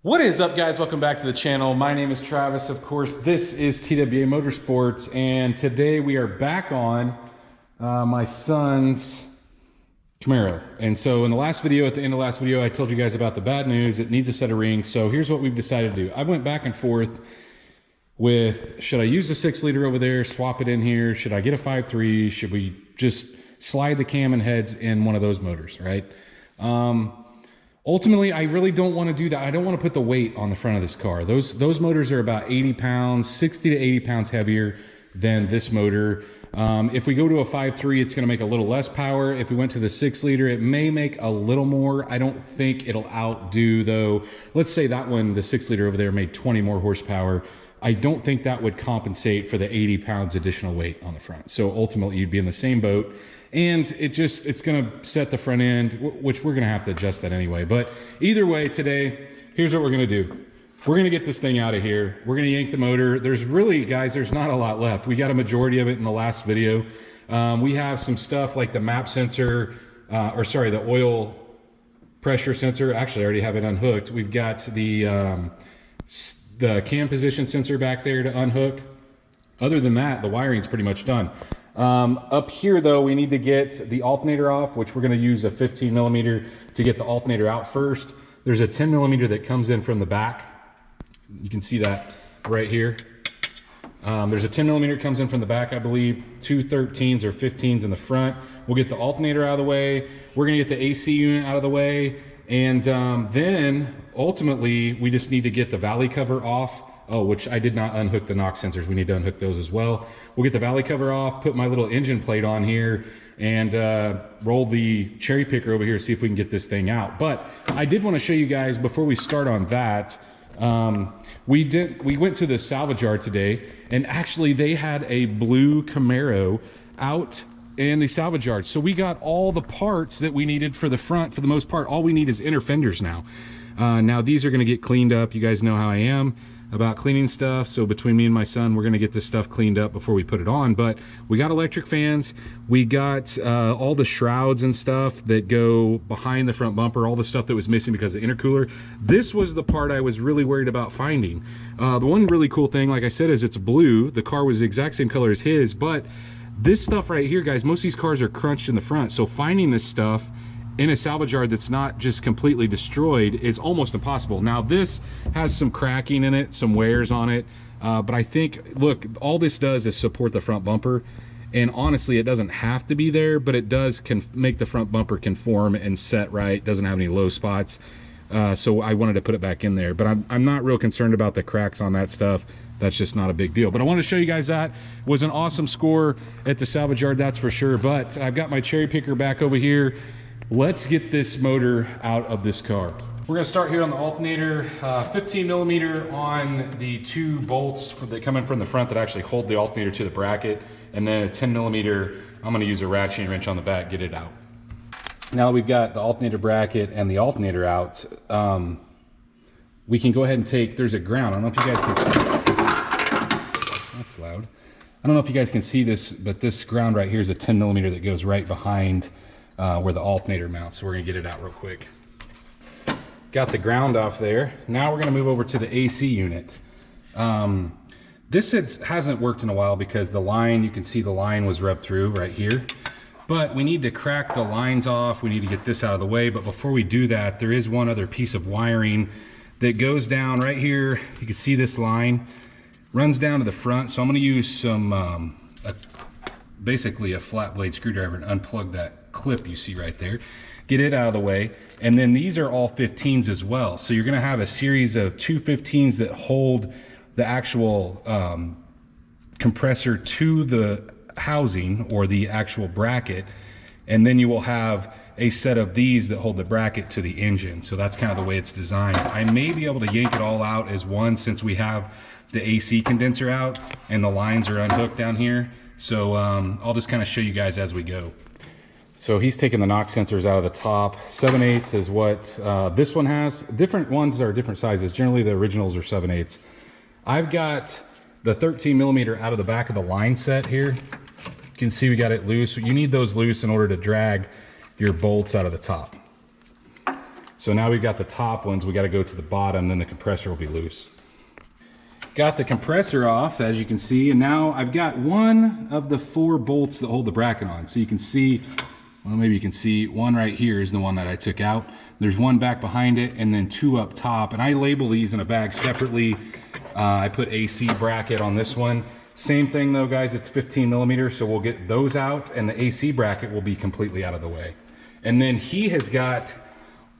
What is up, guys? Welcome back to the channel. My name is Travis. Of course, this is TWA Motorsports, and today we are back on my son's Camaro. And so in the last video, at the end of the last video, I told you guys about the bad news. It needs a set of rings. So here's what we've decided to do. I went back and forth with, should I use the 6-liter over there, swap it in here? Should I get a 5.3? Should we just slide the cam and heads in one of those motors, right? Ultimately, I really don't want to do that. I don't want to put the weight on the front of this car. Those motors are about 80 pounds, 60 to 80 pounds heavier than this motor. If we go to a 5.3, it's going to make a little less power. If we went to the 6-liter, it may make a little more. I don't think it'll outdo, though. Let's say that one, the 6-liter over there, made 20 more horsepower. I don't think that would compensate for the 80 pounds additional weight on the front. So ultimately, you'd be in the same boat. And it's going to set the front end, which we're going to have to adjust that anyway. But either way, today, here's what we're going to do. We're going to get this thing out of here. We're going to yank the motor. There's really, guys, there's not a lot left. We got a majority of it in the last video. We have some stuff like the map sensor, the oil pressure sensor. Actually, I already have it unhooked. We've got the cam position sensor back there to unhook. Other than that, the wiring's pretty much done. Up here, though, we need to get the alternator off, which we're going to use a 15 millimeter to get the alternator out first. There's a 10 millimeter that comes in from the back. You can see that right here. There's a 10 millimeter comes in from the back, I believe, 2 13s or 15s in the front. We'll get the alternator out of the way. We're going to get the AC unit out of the way. And then ultimately, we just need to get the valley cover off. Oh, which I did not unhook the knock sensors. We need to unhook those as well. We'll get the valley cover off, put my little engine plate on here, and roll the cherry picker over here, see if we can get this thing out. But I did want to show you guys, before we start on that, we went to the salvage yard today, and actually they had a blue Camaro out in the salvage yard. So we got all the parts that we needed for the front. For the most part, all we need is inner fenders now. Now these are going to get cleaned up. You guys know how I am about cleaning stuff, so between me and my son, we're going to get this stuff cleaned up before we put it on. But we got electric fans, we got all the shrouds and stuff that go behind the front bumper, all the stuff that was missing because of the intercooler. This was the part I was really worried about finding. The one really cool thing, like I said, is it's blue. The car was the exact same color as his, but this stuff right here, guys, most of these cars are crunched in the front, so finding this stuff in a salvage yard that's not just completely destroyed is almost impossible. Now this has some cracking in it, some wears on it, but I think, look, all this does is support the front bumper, and honestly it doesn't have to be there, but it does make the front bumper conform and set right, doesn't have any low spots. So I wanted to put it back in there, but I'm not real concerned about the cracks on that stuff. That's just not a big deal. But I want to show you guys that. It was an awesome score at the salvage yard, that's for sure. But I've got my cherry picker back over here. Let's get this motor out of this car. We're going to start here on the alternator, 15 millimeter on the 2 bolts that come in from the front that actually hold the alternator to the bracket, and then a 10 millimeter, I'm going to use a ratcheting wrench on the back, get it out. Now that we've got the alternator bracket and the alternator out, we can go ahead and take, there's a ground. I don't know if you guys can see, that's loud. I don't know if you guys can see this, but this ground right here is a 10 millimeter that goes right behind where the alternator mounts. So we're gonna get it out real quick. Got the ground off there. Now we're gonna move over to the AC unit. This hasn't worked in a while because the line, you can see the line was rubbed through right here. But we need to crack the lines off. We need to get this out of the way. But before we do that, there is one other piece of wiring that goes down right here. You can see this line runs down to the front. So I'm gonna use some, basically a flat blade screwdriver and unplug that clip you see right there, get it out of the way. And then these are all 15s as well, so you're going to have a series of 2 15s that hold the actual compressor to the housing or the actual bracket, and then you will have a set of these that hold the bracket to the engine. So that's kind of the way it's designed. I may be able to yank it all out as one since we have the AC condenser out and the lines are unhooked down here. So I'll just kind of show you guys as we go. So he's taking the knock sensors out of the top. 7/8 is what this one has. Different ones are different sizes. Generally the originals are 7/8. I've got the 13 millimeter out of the back of the line set here. You can see we got it loose. You need those loose in order to drag your bolts out of the top. So now we've got the top ones, we got to go to the bottom, then the compressor will be loose. Got the compressor off, as you can see, and now I've got one of the 4 bolts that hold the bracket on. So you can see, well, maybe you can see one right here is the one that I took out. There's one back behind it and then 2 up top, and I label these in a bag separately. I put AC bracket on this one. Same thing though, guys, it's 15 millimeters, so we'll get those out and the AC bracket will be completely out of the way. And then he has got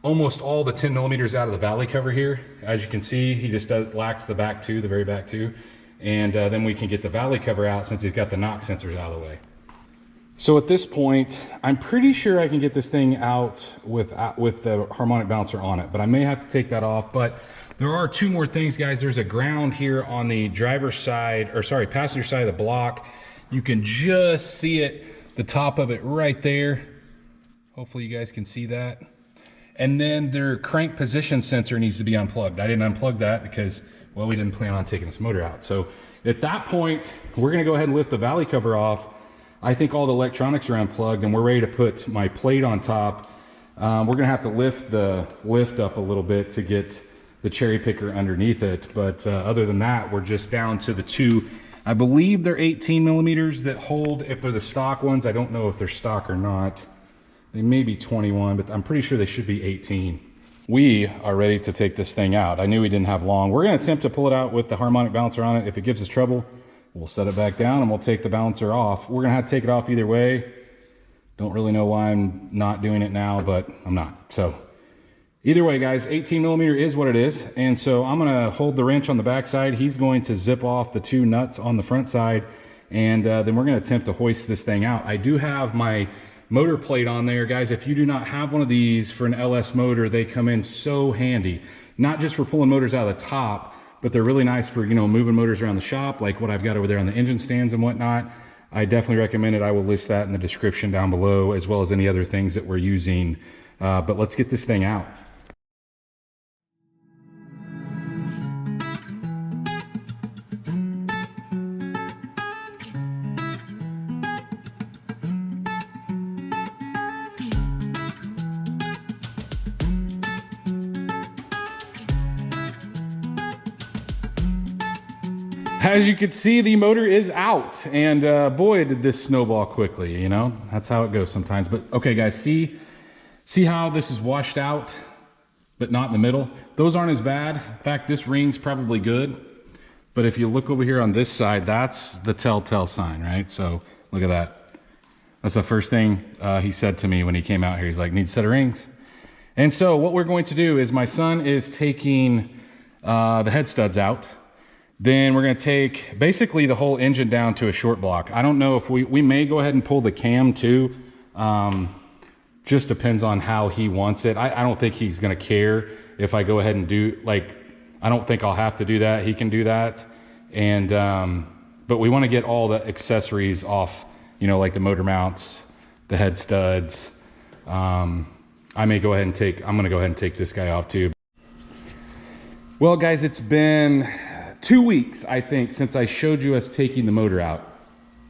almost all the 10 millimeters out of the valley cover here. As you can see, he just lacks the back two, the very back two. And then we can get the valley cover out since he's got the knock sensors out of the way. So at this point, I'm pretty sure I can get this thing out with the harmonic balancer on it, but I may have to take that off. But there are 2 more things, guys. There's a ground here on the driver's side, or sorry, passenger side of the block. You can just see it, the top of it right there. Hopefully you guys can see that. And then their crank position sensor needs to be unplugged. I didn't unplug that because, well, we didn't plan on taking this motor out. So at that point, we're gonna go ahead and lift the valley cover off. I think all the electronics are unplugged and we're ready to put my plate on top. We're gonna have to lift the lift up a little bit to get the cherry picker underneath it. But other than that, we're just down to the 2, I believe they're 18 millimeters that hold, if they're the stock ones. I don't know if they're stock or not. They may be 21, but I'm pretty sure they should be 18. We are ready to take this thing out. I knew we didn't have long. We're gonna attempt to pull it out with the harmonic balancer on it. If it gives us trouble, we'll set it back down and we'll take the balancer off. We're gonna have to take it off either way. Don't really know why I'm not doing it now, but I'm not. So either way, guys, 18 millimeter is what it is. And so I'm gonna hold the wrench on the back side. He's going to zip off the 2 nuts on the front side. And then we're gonna attempt to hoist this thing out. I do have my motor plate on there, guys. If you do not have one of these for an LS motor, they come in so handy, not just for pulling motors out of the top, but they're really nice for, you know, moving motors around the shop, like what I've got over there on the engine stands and whatnot. I definitely recommend it. I will list that in the description down below, as well as any other things that we're using. But let's get this thing out. As you can see, the motor is out, and boy, did this snowball quickly, you know? That's how it goes sometimes. But okay, guys, see how this is washed out, but not in the middle? Those aren't as bad. In fact, this ring's probably good. But if you look over here on this side, that's the telltale sign, right? So look at that. That's the first thing he said to me when he came out here. He's like, need a set of rings. And so what we're going to do is my son is taking the head studs out. Then we're going to take basically the whole engine down to a short block. I don't know if we may go ahead and pull the cam too. Just depends on how he wants it. I don't think he's going to care if I go ahead and do, like, I don't think I'll have to do that. He can do that. And, but we want to get all the accessories off, you know, like the motor mounts, the head studs. I'm going to go ahead and take this guy off too. Well, guys, it's been 2 weeks, I think, since I showed you us taking the motor out.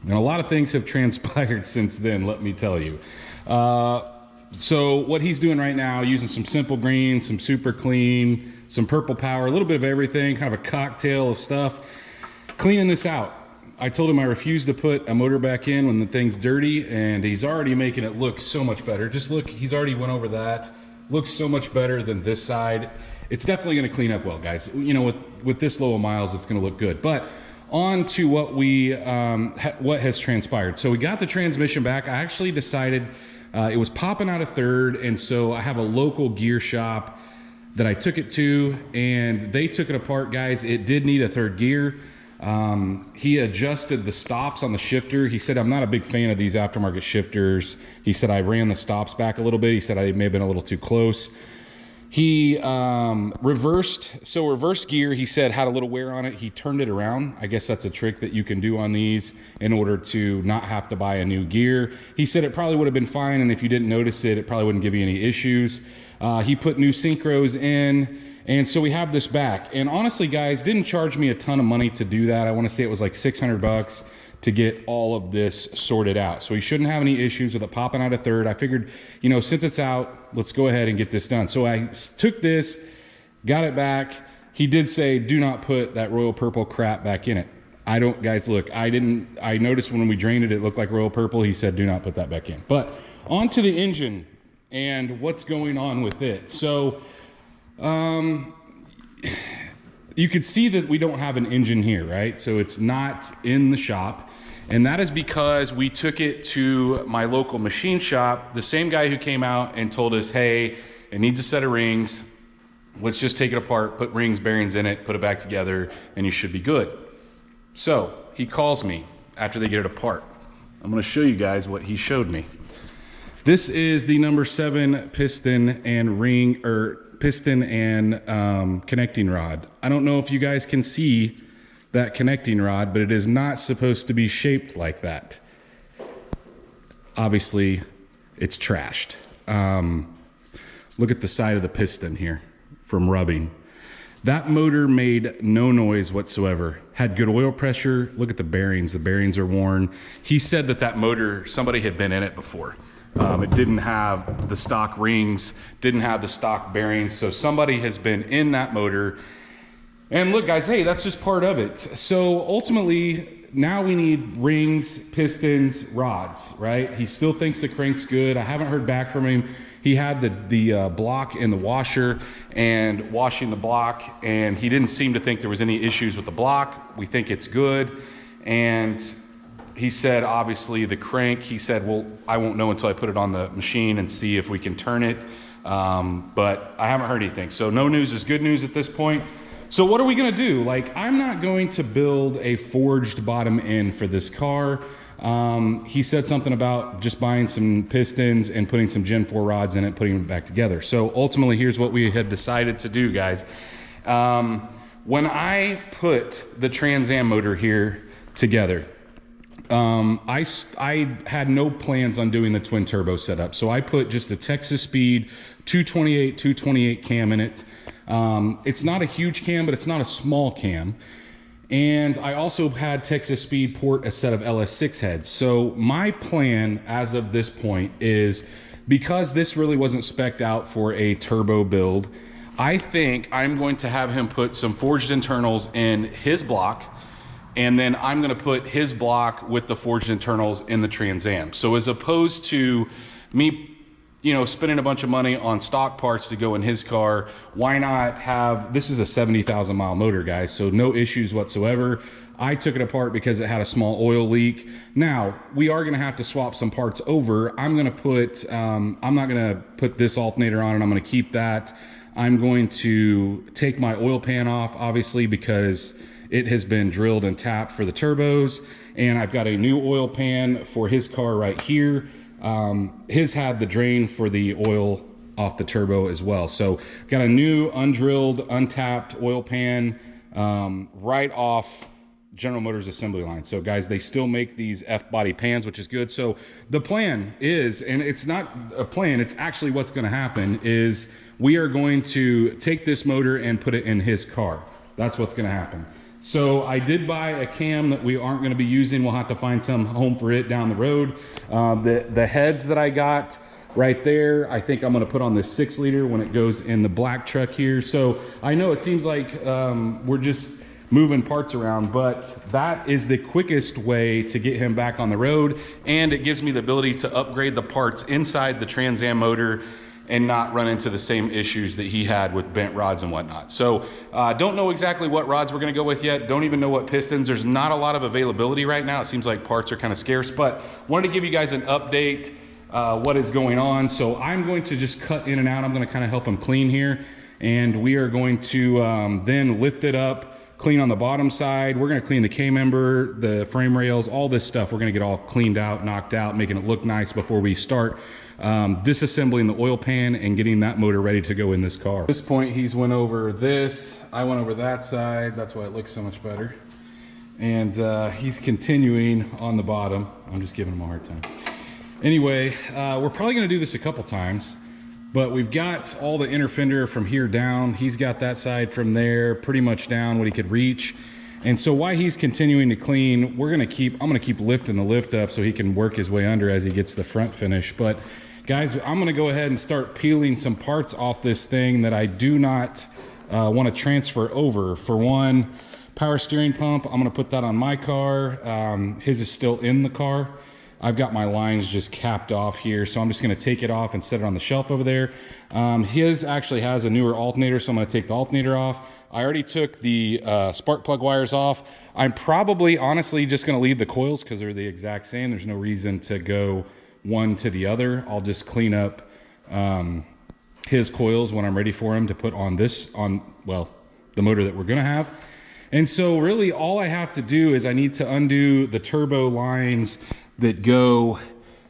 And a lot of things have transpired since then, let me tell you. So what he's doing right now, using some simple green, some super clean, some purple power, a little bit of everything, kind of a cocktail of stuff. Cleaning this out. I told him I refuse to put a motor back in when the thing's dirty, and he's already making it look so much better. Just look, he's already went over that. Looks so much better than this side. It's definitely going to clean up well, guys. You know, with this low of miles, it's going to look good. But on to what what has transpired. So we got the transmission back. I actually decided it was popping out a third, and so I have a local gear shop that I took it to, and they took it apart, guys. It did need a third gear. He adjusted the stops on the shifter. He said, I'm not a big fan of these aftermarket shifters. He said I ran the stops back a little bit. He said I may have been a little too close. He reverse gear, he said, had a little wear on it. He turned it around. I guess that's a trick that you can do on these in order to not have to buy a new gear. He said it probably would have been fine, and if you didn't notice it, it probably wouldn't give you any issues. He put new synchros in, and so we have this back. And honestly, guys, didn't charge me a ton of money to do that. I want to say it was like 600 bucks to get all of this sorted out. So he shouldn't have any issues with it popping out a third. I figured, you know, since it's out, let's go ahead and get this done. So I took this, got it back. He did say, do not put that royal purple crap back in it. I don't, guys, look, I noticed when we drained it, it looked like royal purple. He said, do not put that back in. But onto the engine and what's going on with it. So, you could see that we don't have an engine here, right? So it's not in the shop. And that is because we took it to my local machine shop, the same guy who came out and told us, hey, it needs a set of rings. Let's just take it apart, put rings, bearings in it, put it back together, and you should be good. So he calls me after they get it apart. I'm gonna show you guys what he showed me. This is the number 7 piston and ring, or piston and connecting rod. I don't know if you guys can see that connecting rod, but it is not supposed to be shaped like that. Obviously, it's trashed. Look at the side of the piston here from rubbing. That motor made no noise whatsoever. Had good oil pressure. Look at the bearings. The bearings are worn. He said that that motor, somebody had been in it before. It didn't have the stock rings, didn't have the stock bearings. So somebody has been in that motor. And look, guys, hey, that's just part of it. So ultimately, now we need rings, pistons, rods, right? He still thinks the crank's good. I haven't heard back from him. He had the block in the washer and washing the block, and he didn't seem to think there was any issues with the block. We think it's good. And he said, obviously, the crank, he said, well, I won't know until I put it on the machine and see if we can turn it. But I haven't heard anything. So no news is good news at this point. So what are we gonna do? Like, I'm not going to build a forged bottom end for this car. He said something about just buying some pistons and putting some Gen 4 rods in it, putting them back together. So ultimately, here's what we had decided to do, guys. When I put the Trans Am motor here together, I had no plans on doing the twin turbo setup. So I put just a Texas Speed 228 cam in it. It's not a huge cam, but it's not a small cam. And I also had Texas Speed port a set of LS6 heads. So my plan as of this point is, because this really wasn't spec'd out for a turbo build, I think I'm going to have him put some forged internals in his block, and then I'm gonna put his block with the forged internals in the Trans Am. So as opposed to me, you know, spending a bunch of money on stock parts to go in his car, why not have, this is a 70,000 mile motor, guys, so no issues whatsoever. I took it apart because it had a small oil leak. Now, we are gonna have to swap some parts over. I'm gonna put, I'm not gonna put this alternator on, and I'm gonna keep that. I'm going to take my oil pan off, obviously, because it has been drilled and tapped for the turbos, and I've got a new oil pan for his car right here. His had the drain for the oil off the turbo as well. So got a new undrilled, untapped oil pan right off General Motors assembly line. So guys, they still make these F-body pans, which is good. So the plan is, and it's not a plan, it's actually what's gonna happen, is we are going to take this motor and put it in his car. That's what's gonna happen. So I did buy a cam that we aren't gonna be using. We'll have to find some home for it down the road. The heads that I got right there, I think I'm gonna put on the 6 liter when it goes in the black truck here. So I know it seems like we're just moving parts around, but that is the quickest way to get him back on the road. And it gives me the ability to upgrade the parts inside the Trans Am motor and not run into the same issues that he had with bent rods and whatnot. So don't know exactly what rods we're gonna go with yet. Don't even know what pistons. There's not a lot of availability right now. It seems like parts are kind of scarce, but wanted to give you guys an update what is going on. So I'm going to just cut in and out. I'm gonna kind of help him clean here. And we are going to then lift it up, clean on the bottom side. We're gonna clean the K-member, the frame rails, all this stuff. We're gonna get all cleaned out, knocked out, making it look nice before we start disassembling the oil pan and getting that motor ready to go in this car. At this point, he's went over this. I went over that side. That's why it looks so much better. And he's continuing on the bottom. I'm just giving him a hard time. Anyway, we're probably gonna do this a couple times, but we've got all the inner fender from here down. He's got that side from there pretty much down what he could reach. And so while he's continuing to clean, I'm gonna keep lifting the lift up so he can work his way under as he gets the front finish. But guys, I'm gonna go ahead and start peeling some parts off this thing that I do not want to transfer over. For one, power steering pump, I'm gonna put that on my car. His is still in the car. I've got my lines just capped off here, so I'm just gonna take it off and set it on the shelf over there. His actually has a newer alternator, so I'm gonna take the alternator off. I already took the spark plug wires off. I'm probably honestly just gonna leave the coils because they're the exact same. There's no reason to go one to the other. I'll just clean up his coils when I'm ready for him to put on well, the motor that we're gonna have. And so really all I have to do is I need to undo the turbo lines that go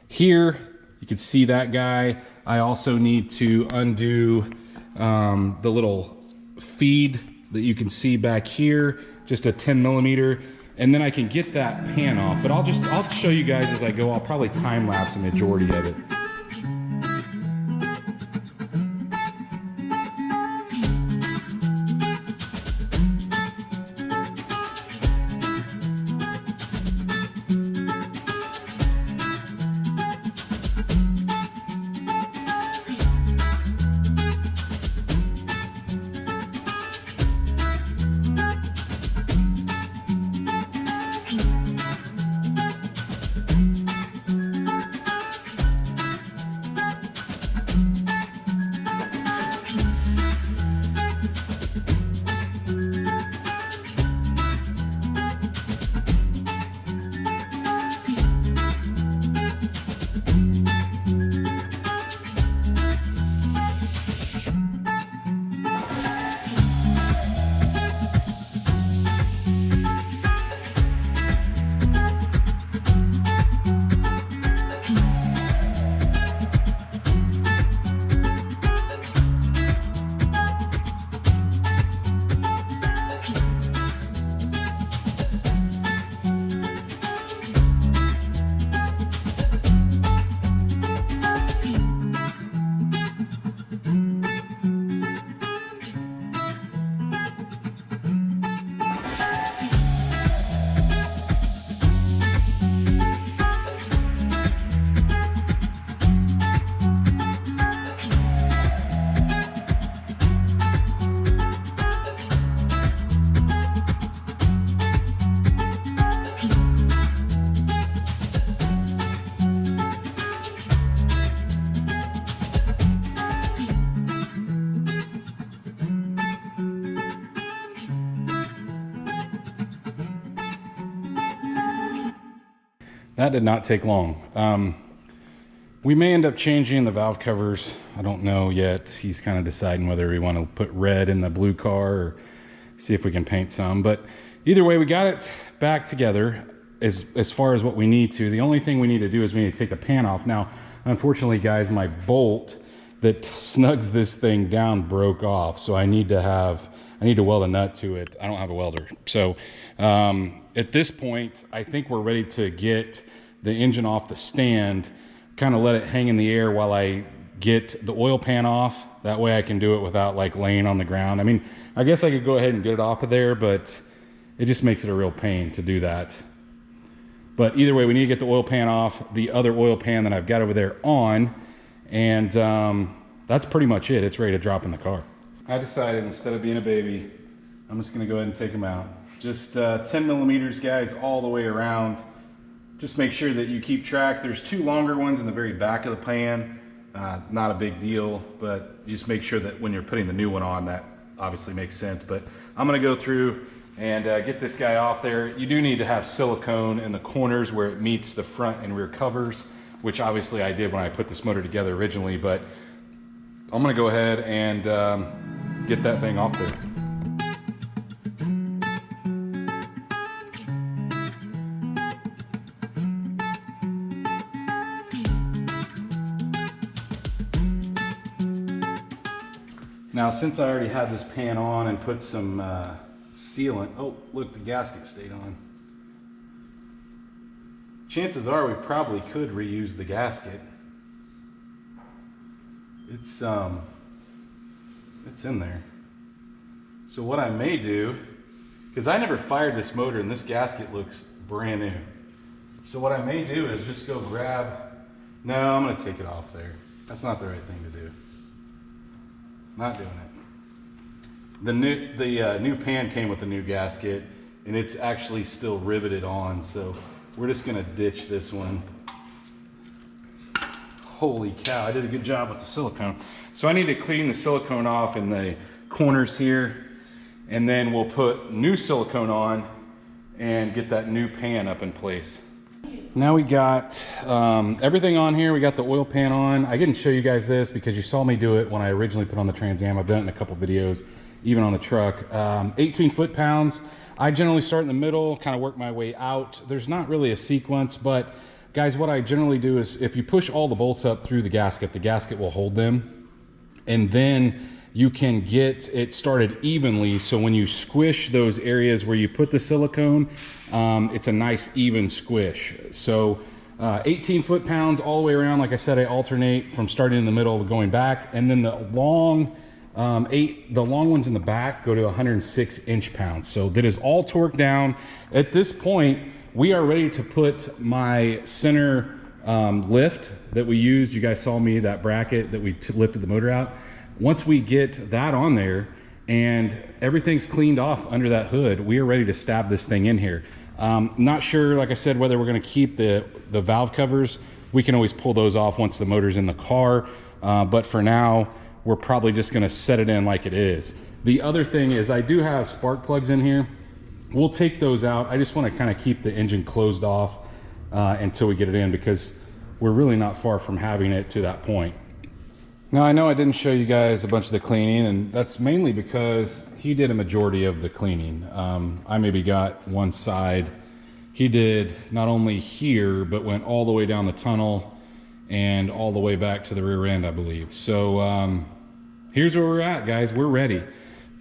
here. You can see that guy. I also need to undo the little feed that you can see back here, just a 10 millimeter, and then I can get that pan off. But I'll show you guys as I go. I'll probably time lapse the majority of it. That did not take long. We may end up changing the valve covers. I don't know yet. He's kind of deciding whether we want to put red in the blue car or see if we can paint some. But either way, we got it back together as far as what we need to. The only thing we need to do is we need to take the pan off. Now, unfortunately, guys, my bolt that snugs this thing down broke off. So I need to weld a nut to it. I don't have a welder. So at this point, I think we're ready to get the engine off the stand, kind of let it hang in the air while I get the oil pan off. That way I can do it without like laying on the ground. I mean, I guess I could go ahead and get it off of there, but it just makes it a real pain to do that. But either way, we need to get the oil pan off, the other oil pan that I've got over there on, and that's pretty much it. It's ready to drop in the car. I decided instead of being a baby, I'm just gonna go ahead and take them out. Just 10 millimeters, guys, all the way around. Just make sure that you keep track. There's two longer ones in the very back of the pan. Not a big deal, but just make sure that when you're putting the new one on, that obviously makes sense. But I'm gonna go through and get this guy off there. You do need to have silicone in the corners where it meets the front and rear covers, which obviously I did when I put this motor together originally, but I'm gonna go ahead and get that thing off there. Now, since I already had this pan on and put some sealant, oh, look, the gasket stayed on. Chances are we probably could reuse the gasket. It's in there. So what I may do because I never fired this motor and this gasket looks brand new. So what I may do is just go grab, no, I'm gonna take it off there. That's not the right thing to do. Not doing it. The new pan came with the new gasket and it's actually still riveted on. So we're just gonna ditch this one. Holy cow, I did a good job with the silicone. So I need to clean the silicone off in the corners here, and then we'll put new silicone on and get that new pan up in place. Now we got everything on here. We got the oil pan on. I didn't show you guys this because you saw me do it when I originally put on the Trans Am. I've done it in a couple videos, even on the truck. 18 foot-pounds. I generally start in the middle, kind of work my way out. There's not really a sequence, but guys, what I generally do is if you push all the bolts up through the gasket will hold them. And then you can get it started evenly. So when you squish those areas where you put the silicone, it's a nice even squish. So 18 foot-pounds all the way around. Like I said, I alternate from starting in the middle to going back. And then the long ones in the back go to 106 inch-pounds. So that is all torqued down. At this point, we are ready to put my center lift that we used. You guys saw me, that bracket that we lifted the motor out. Once we get that on there and everything's cleaned off under that hood, we are ready to stab this thing in here. Not sure, like I said, whether we're gonna keep the valve covers. We can always pull those off once the motor's in the car. But for now, we're probably just gonna set it in like it is. The other thing is I do have spark plugs in here. We'll take those out. I just want to kind of keep the engine closed off until we get it in, because we're really not far from having it to that point. Now I know I didn't show you guys a bunch of the cleaning, and that's mainly because he did a majority of the cleaning. I maybe got one side. He did not only here, but went all the way down the tunnel and all the way back to the rear end, I believe. So here's where we're at, guys. We're ready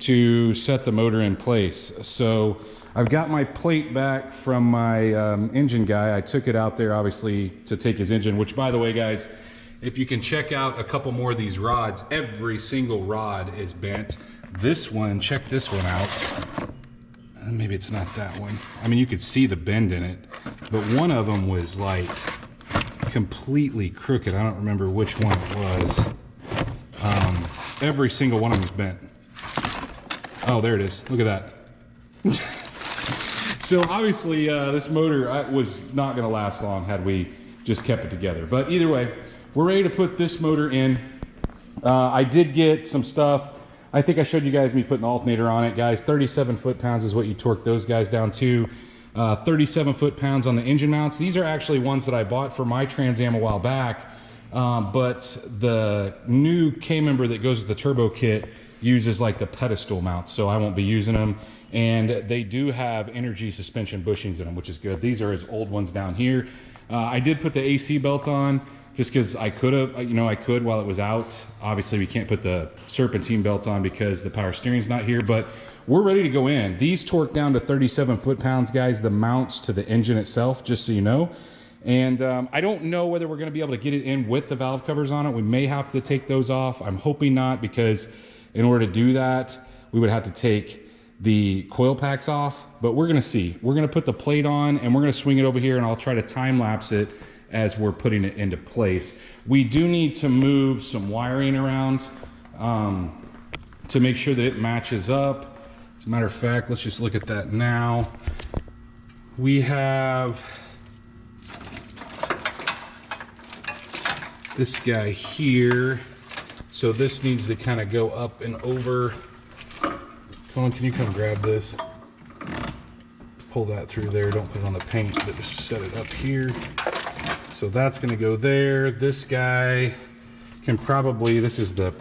to set the motor in place. So I've got my plate back from my engine guy. I took it out there, obviously, to take his engine, which, by the way, guys, if you can check out a couple more of these rods, every single rod is bent. This one, check this one out. Maybe it's not that one. I mean, you could see the bend in it, but one of them was like completely crooked. I don't remember which one it was. Every single one of them is bent. Oh, there it is. Look at that. So obviously this motor was not going to last long had we just kept it together. But either way, we're ready to put this motor in. I did get some stuff. I think I showed you guys me putting the alternator on it, guys. 37 foot-pounds is what you torque those guys down to. 37 foot-pounds on the engine mounts. These are actually ones that I bought for my Trans Am a while back. But the new K-member that goes with the turbo kit uses like the pedestal mounts, so I won't be using them. And they do have energy suspension bushings in them, which is good. These are his old ones down here. I did put the AC belt on just because I could have, I could while it was out. Obviously we can't put the serpentine belt on because the power steering's not here, but we're ready to go in. These torque down to 37 foot-pounds, guys, the mounts to the engine itself, just so you know. And I don't know whether we're gonna be able to get it in with the valve covers on it. We may have to take those off. I'm hoping not, because in order to do that, we would have to take the coil packs off, but we're gonna see. We're gonna put the plate on and we're gonna swing it over here, and I'll try to time lapse it as we're putting it into place. We do need to move some wiring around to make sure that it matches up. As a matter of fact, let's just look at that now. We have this guy here. So this needs to kind of go up and over. Colin, can you come grab this? Pull that through there. Don't put it on the paint, but just set it up here. So that's gonna go there. This guy can probably, this is the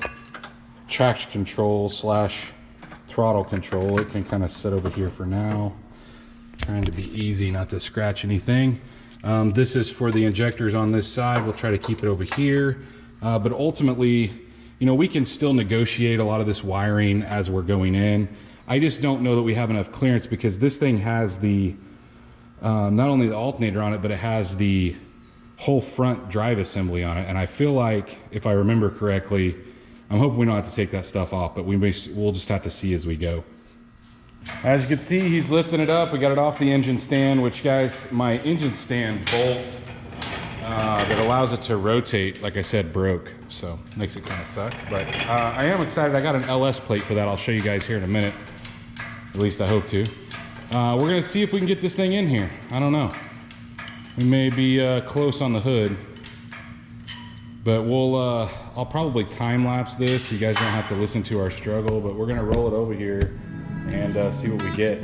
traction control / throttle control. It can kind of sit over here for now. Trying to be easy, not to scratch anything. This is for the injectors on this side. We'll try to keep it over here. But ultimately, we can still negotiate a lot of this wiring as we're going in. I just don't know that we have enough clearance, because this thing has the, not only the alternator on it, but it has the whole front drive assembly on it. And I feel like, if I remember correctly, I'm hoping we don't have to take that stuff off, but we'll just have to see as we go. As you can see, he's lifting it up. We got it off the engine stand, which, guys, my engine stand bolt that allows it to rotate, like I said, broke. So makes it kind of suck. But I am excited. I got an LS plate for that. I'll show you guys here in a minute. At least I hope to. We're going to see if we can get this thing in here. I don't know. We may be close on the hood. But I'll probably time lapse this so you guys don't have to listen to our struggle. But we're going to roll it over here and see what we get.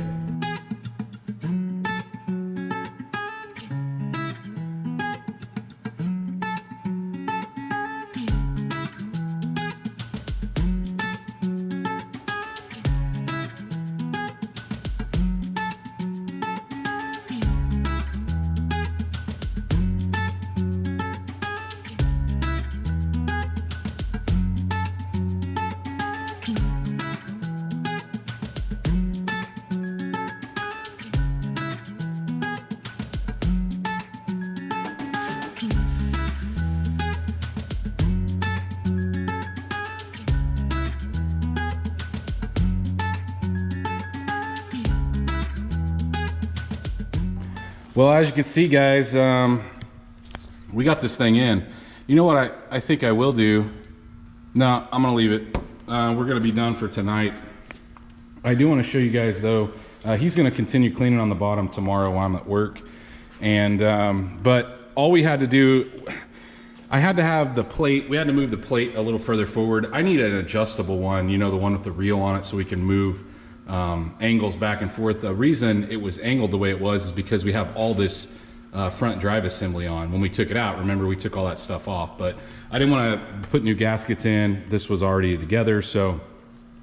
Well, as you can see, guys, we got this thing in. You know what I think I will do? No, I'm gonna leave it. We're gonna be done for tonight. I do want to show you guys though, he's gonna continue cleaning on the bottom tomorrow while I'm at work. And, but all we had to do, I had to have the plate, we had to move the plate a little further forward. I need an adjustable one, you know, the one with the reel on it, so we can move angles back and forth. The reason it was angled the way it was is because we have all this front drive assembly on. When we took it out, remember, we took all that stuff off, but I didn't want to put new gaskets in. This was already together, so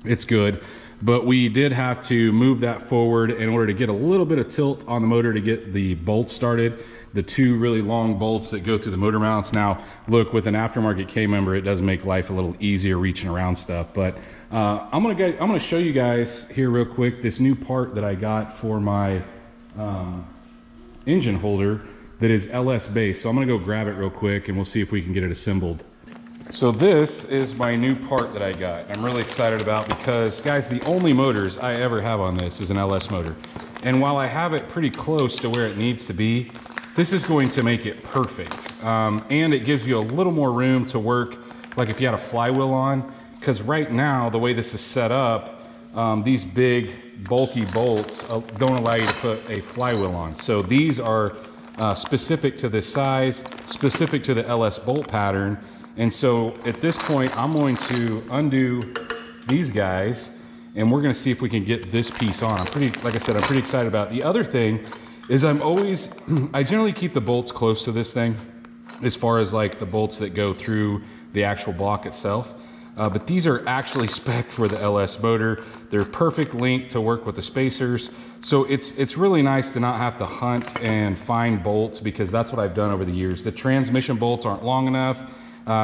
it's good. But we did have to move that forward in order to get a little bit of tilt on the motor to get the bolts started. The two really long bolts that go through the motor mounts. Now, look, with an aftermarket K-member, it does make life a little easier reaching around stuff. But I'm gonna show you guys here real quick this new part that I got for my engine holder that is LS based. So I'm gonna go grab it real quick and we'll see if we can get it assembled. So this is my new part that I got. I'm really excited about because, guys, the only motors I ever have on this is an LS motor. And while I have it pretty close to where it needs to be, this is going to make it perfect. And it gives you a little more room to work, like if you had a flywheel on, because right now, the way this is set up, these big, bulky bolts don't allow you to put a flywheel on. So these are specific to this size, specific to the LS bolt pattern. And so at this point, I'm going to undo these guys and we're gonna see if we can get this piece on. Like I said, I'm pretty excited about it. The other thing is I generally keep the bolts close to this thing as far as like the bolts that go through the actual block itself. But these are actually spec'd for the LS motor. They're perfect length to work with the spacers. So it's really nice to not have to hunt and find bolts, because that's what I've done over the years. The transmission bolts aren't long enough.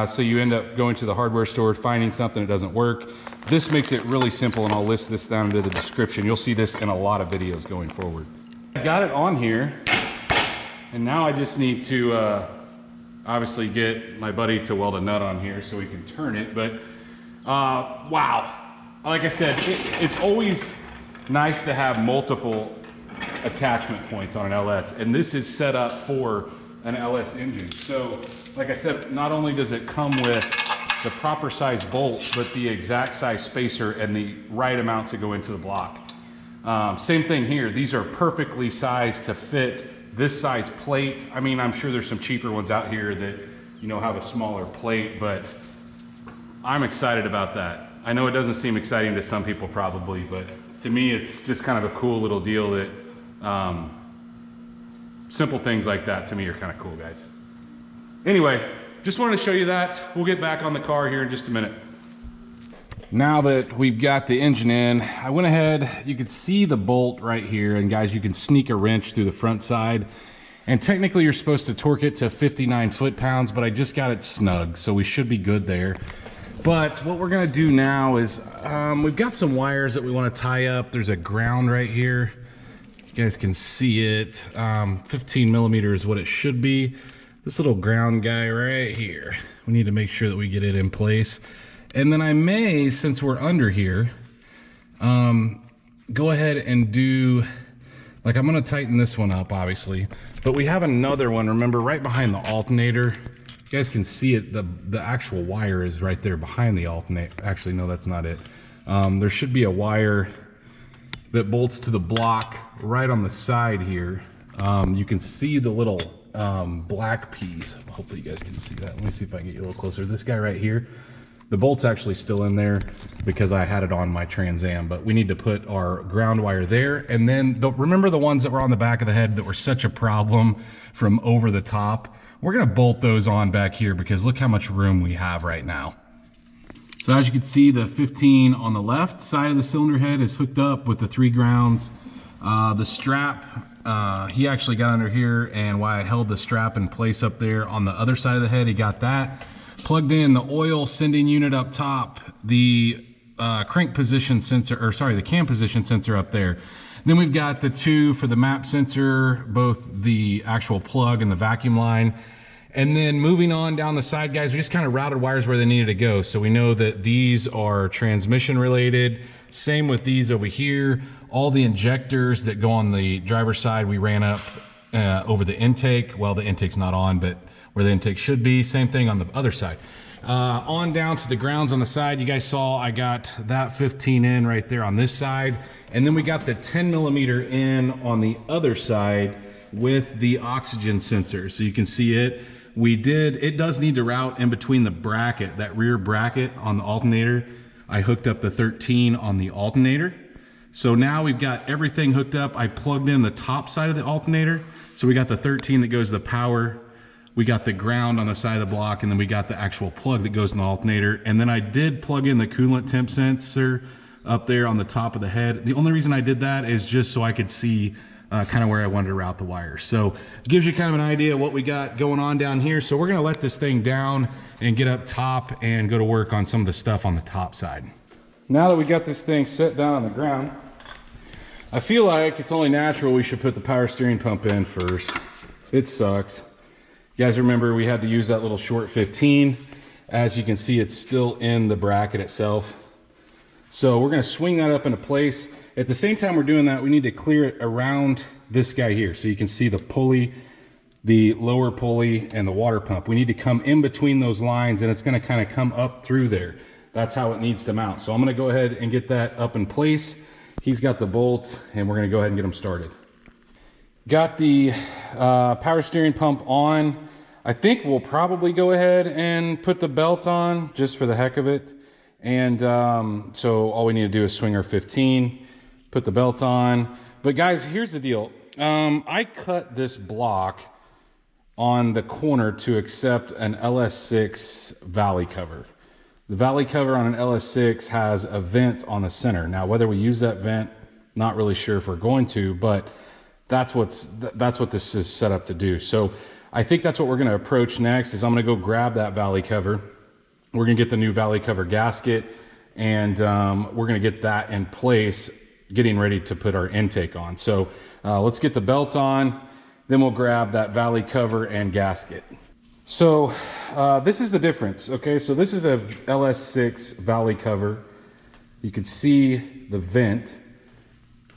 So you end up going to the hardware store, finding something that doesn't work. This makes it really simple, and I'll list this down into the description. You'll see this in a lot of videos going forward. I got it on here, and now I just need to obviously get my buddy to weld a nut on here so we can turn it. But wow, like I said, it's always nice to have multiple attachment points on an LS, and this is set up for an LS engine. So like I said, not only does it come with the proper size bolts, but the exact size spacer and the right amount to go into the block. Same thing here. These are perfectly sized to fit this size plate. I mean, I'm sure there's some cheaper ones out here that, you know, have a smaller plate, but I'm excited about that. I know it doesn't seem exciting to some people probably, but to me, it's just kind of a cool little deal that simple things like that to me are kind of cool, guys. Anyway, just wanted to show you that. We'll get back on the car here in just a minute. Now that we've got the engine in, I went ahead, you can see the bolt right here, and guys, you can sneak a wrench through the front side, and technically you're supposed to torque it to 59 foot-pounds, but I just got it snug, so we should be good there. But what we're gonna do now is, we've got some wires that we wanna tie up. There's a ground right here. You guys can see it. 15 millimeter is what it should be. This little ground guy right here. We need to make sure that we get it in place. And then I may, since we're under here, go ahead and do, like, I'm gonna tighten this one up, obviously, but we have another one, remember, right behind the alternator. You guys can see it, the actual wire is right there behind the alternator. Actually, no, that's not it. There should be a wire that bolts to the block right on the side here. You can see the little black piece. Hopefully you guys can see that. Let me see if I can get you a little closer. This guy right here, the bolt's actually still in there because I had it on my Trans Am, but we need to put our ground wire there. And then remember the ones that were on the back of the head that were such a problem from over the top? We're gonna bolt those on back here because look how much room we have right now. So as you can see, the 15 on the left side of the cylinder head is hooked up with the 3 grounds. The strap, he actually got under here, and while I held the strap in place up there on the other side of the head, he got that. Plugged in the oil sending unit up top, the crank position sensor, or sorry, the cam position sensor up there. Then we've got the 2 for the map sensor, both the actual plug and the vacuum line. And then moving on down the side, guys, we just kind of routed wires where they needed to go. So we know that these are transmission related. Same with these over here. All the injectors that go on the driver's side, we ran up over the intake. Well, the intake's not on, but where the intake should be. Same thing on the other side. On down to the grounds on the side, you guys saw I got that 15 in right there on this side. And then we got the 10 millimeter in on the other side with the oxygen sensor. So you can see it. It does need to route in between the bracket, that rear bracket on the alternator. I hooked up the 13 on the alternator. So now we've got everything hooked up. I plugged in the top side of the alternator. So we got the 13 that goes to the power. We got the ground on the side of the block, and then we got the actual plug that goes in the alternator. And then I did plug in the coolant temp sensor up there on the top of the head. The only reason I did that is just so I could see kind of where I wanted to route the wires. So it gives you kind of an idea of what we got going on down here. So we're gonna let this thing down and get up top and go to work on some of the stuff on the top side. Now that we got this thing set down on the ground, I feel like it's only natural we should put the power steering pump in first. It sucks. You guys remember we had to use that little short 15. As you can see, it's still in the bracket itself. So we're gonna swing that up into place. At the same time we're doing that, we need to clear it around this guy here. So you can see the pulley, the lower pulley, and the water pump. We need to come in between those lines, and it's gonna kind of come up through there. That's how it needs to mount. So I'm gonna go ahead and get that up in place. He's got the bolts, and we're gonna go ahead and get them started. Got the power steering pump on. I think we'll probably go ahead and put the belt on just for the heck of it. And so all we need to do is swing our 15, put the belt on. But guys, here's the deal. I cut this block on the corner to accept an LS6 valley cover. The valley cover on an LS6 has a vent on the center. Now, whether we use that vent, not really sure if we're going to, but that's what this is set up to do. So I think that's what we're gonna approach next. Is I'm gonna go grab that valley cover. We're gonna get the new valley cover gasket, and we're gonna get that in place, getting ready to put our intake on. So let's get the belt on, then we'll grab that valley cover and gasket. So this is the difference, okay? So this is a LS6 valley cover. You can see the vent.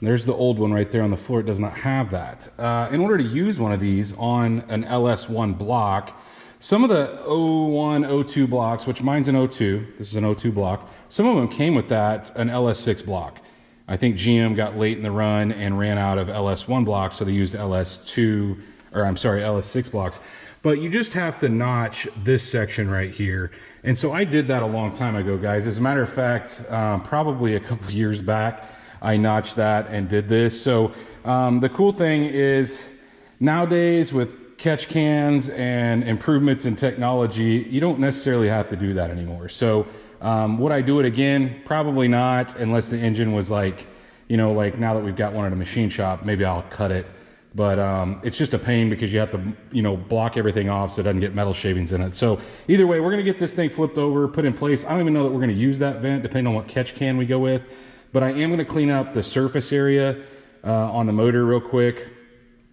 There's the old one right there on the floor. It does not have that. In order to use one of these on an LS1 block, some of the 01, 02 blocks, which mine's an 02, this is an 02 block, some of them came with that, an LS6 block. I think GM got late in the run and ran out of LS1 blocks, so they used LS6 blocks. But you just have to notch this section right here. And so I did that a long time ago, guys. As a matter of fact, probably a couple years back, I notched that and did this. So the cool thing is nowadays with catch cans and improvements in technology, you don't necessarily have to do that anymore. So would I do it again? Probably not, unless the engine was like, you know, like now that we've got one at a machine shop, maybe I'll cut it. But it's just a pain because you have to, you know, block everything off so it doesn't get metal shavings in it. So either way, we're gonna get this thing flipped over, put in place. I don't even know that we're gonna use that vent, depending on what catch can we go with. But I am gonna clean up the surface area on the motor real quick,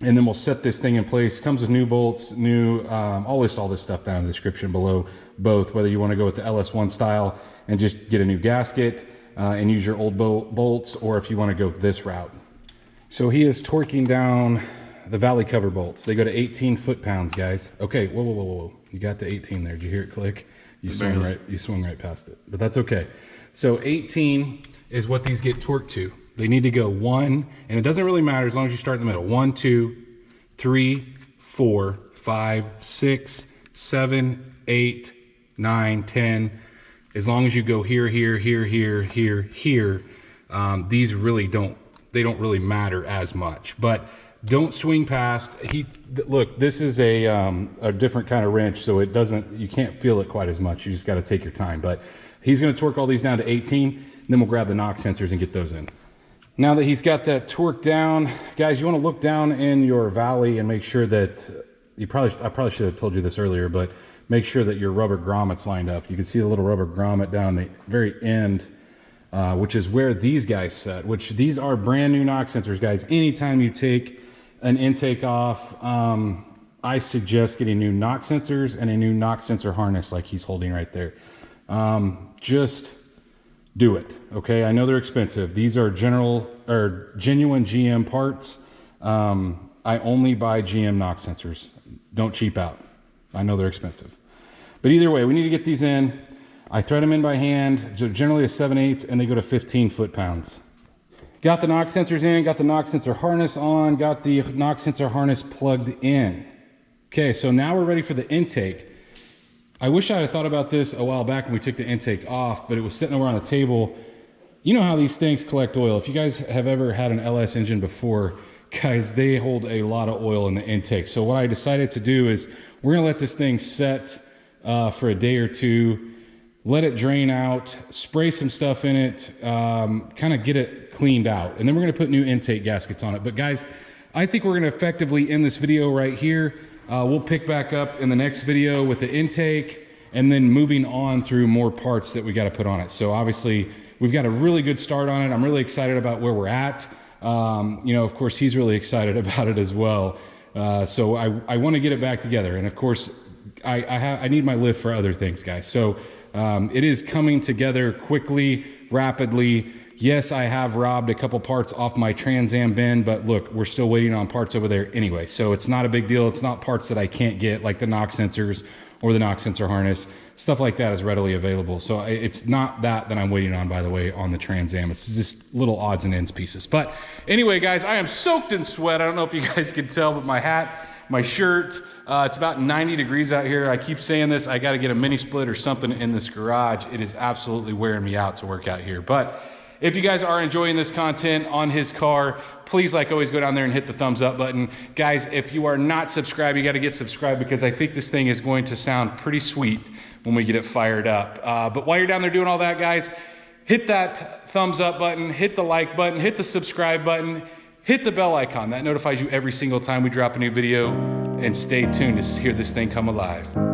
and then we'll set this thing in place. Comes with new bolts, I'll list all this stuff down in the description below, both, whether you wanna go with the LS1 style and just get a new gasket, and use your old bolts, or if you want to go this route. So he is torquing down the valley cover bolts. They go to 18 foot-pounds, guys. Okay, whoa. You got the 18 there. Did you hear it click? You swung right past it, but that's okay. So 18 is what these get torqued to. They need to go 1, and it doesn't really matter as long as you start in the middle. 1, 2, 3, 4, 5, 6, 7, 8, 9, 10. As long as you go here, these really don't really matter as much. But don't swing past. Look, this is a different kind of wrench, so you can't feel it quite as much. You just got to take your time. But he's going to torque all these down to 18, and then we'll grab the knock sensors and get those in. Now that he's got that torque down, guys, you want to look down in your valley and make sure that I probably should have told you this earlier, but make sure that your rubber grommets lined up. You can see the little rubber grommet down the very end, which is where these guys set, which these are brand new knock sensors, guys. Anytime you take an intake off, I suggest getting new knock sensors and a new knock sensor harness like he's holding right there. Just do it, okay? I know they're expensive. These are genuine GM parts. I only buy GM knock sensors. Don't cheap out. I know they're expensive. But either way, we need to get these in. I thread them in by hand, generally a 7/8, and they go to 15 foot-pounds. Got the knock sensors in, got the knock sensor harness on, got the knock sensor harness plugged in. Okay, so now we're ready for the intake. I wish I had thought about this a while back when we took the intake off, but it was sitting over on the table. You know how these things collect oil. If you guys have ever had an LS engine before, guys, they hold a lot of oil in the intake. So what I decided to do is we're gonna let this thing set for a day or two, let it drain out, spray some stuff in it, kind of get it cleaned out. And then we're gonna put new intake gaskets on it. But guys, I think we're gonna effectively end this video right here. We'll pick back up in the next video with the intake and then moving on through more parts that we got to put on it. So obviously we've got a really good start on it. I'm really excited about where we're at. You know, of course, he's really excited about it as well. So I want to get it back together. And of course, I need my lift for other things, guys. So it is coming together quickly, rapidly. Yes, I have robbed a couple parts off my Trans Am bin, but look, we're still waiting on parts over there anyway. So it's not a big deal. It's not parts that I can't get, like the knock sensors or the knock sensor harness. Stuff like that is readily available. So it's not that I'm waiting on, by the way, on the Trans Am. It's just little odds and ends pieces. But anyway, guys, I am soaked in sweat. I don't know if you guys can tell, but my hat, my shirt, it's about 90 degrees out here. I keep saying this. I got to get a mini split or something in this garage. It is absolutely wearing me out to work out here. But if you guys are enjoying this content on his car, please, like always, go down there and hit the thumbs up button. Guys, if you are not subscribed, you got to get subscribed because I think this thing is going to sound pretty sweet when we get it fired up. But while you're down there doing all that, guys, hit that thumbs up button, hit the like button, hit the subscribe button, hit the bell icon. That notifies you every single time we drop a new video, and stay tuned to hear this thing come alive.